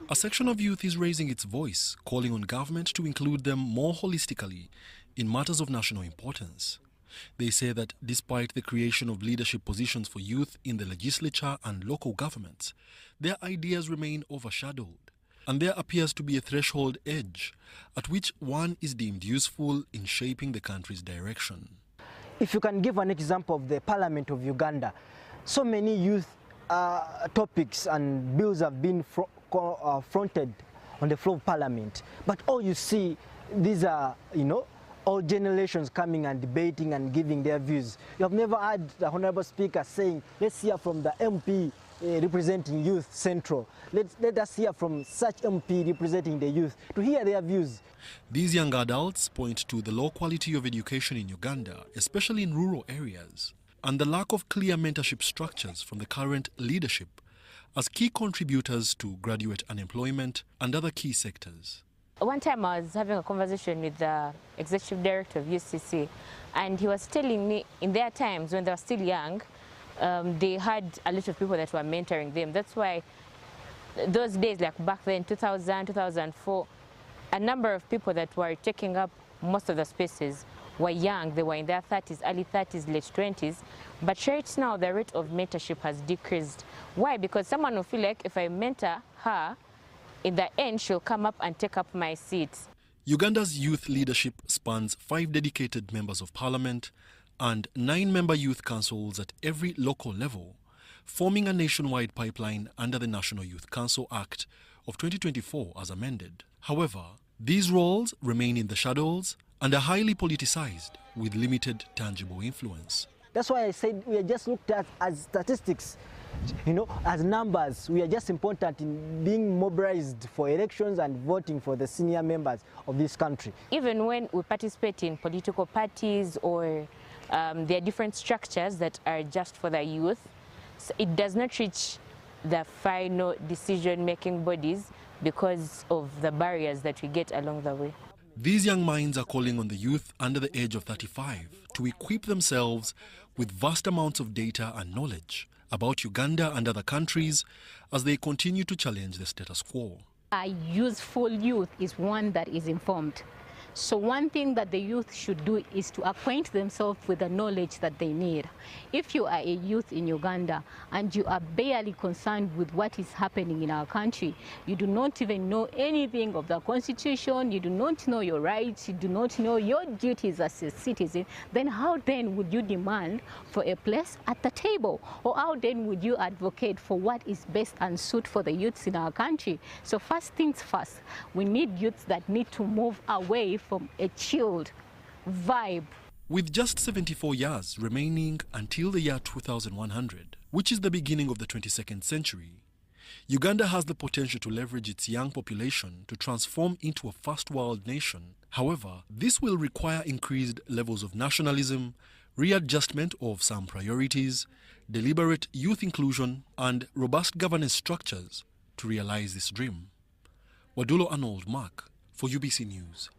A section of youth is raising its voice, calling on government to include them more holistically in matters of national importance. They say that despite the creation of leadership positions for youth in the legislature and local governments, their ideas remain overshadowed. And there appears to be a threshold age at which one is deemed useful in shaping the country's direction. If you can give an example of the Parliament of Uganda, so many youth topics and bills have been fronted on the floor of Parliament. But all you see, these are, all generations coming and debating and giving their views. You have never had the Honorable Speaker saying, let's hear from the MP representing Youth Central. Let us hear from such MP representing the youth to hear their views. These young adults point to the low quality of education in Uganda, especially in rural areas, and the lack of clear mentorship structures from the current leadership as key contributors to graduate unemployment and other key sectors. One time I was having a conversation with the executive director of UCC, and he was telling me in their times when they were still young, they had a lot of people that were mentoring them. That's why those days, like back then, 2000, 2004, a number of people that were taking up most of the spaces were young. They were in their 30s, early 30s, late 20s. But right now, the rate of mentorship has decreased. Why? Because someone will feel like if I mentor her, in the end, she'll come up and take up my seat. Uganda's youth leadership spans 5 dedicated members of parliament and 9-member youth councils at every local level, forming a nationwide pipeline under the National Youth Council Act of 2024 as amended. However, these roles remain in the shadows and are highly politicized with limited tangible influence. That's why I said we are just looked at as statistics, as numbers. We are just important in being mobilized for elections and voting for the senior members of this country. Even when we participate in political parties or there are different structures that are just for the youth, so it does not reach the final decision-making bodies because of the barriers that we get along the way. These young minds are calling on the youth under the age of 35 to equip themselves with vast amounts of data and knowledge about Uganda and other countries as they continue to challenge the status quo. A useful youth is one that is informed. So one thing that the youth should do is to acquaint themselves with the knowledge that they need. If you are a youth in Uganda and you are barely concerned with what is happening in our country, you do not even know anything of the Constitution, you do not know your rights, you do not know your duties as a citizen, then how then would you demand for a place at the table? Or how then would you advocate for what is best and suit for the youths in our country? So first things first, we need youths that need to move away from a chilled vibe. With just 74 years remaining until the year 2100, which is the beginning of the 22nd century, Uganda has the potential to leverage its young population to transform into a first world nation. However, this will require increased levels of nationalism, readjustment of some priorities, deliberate youth inclusion, and robust governance structures to realize this dream. Wadulo Arnold Mark for UBC News.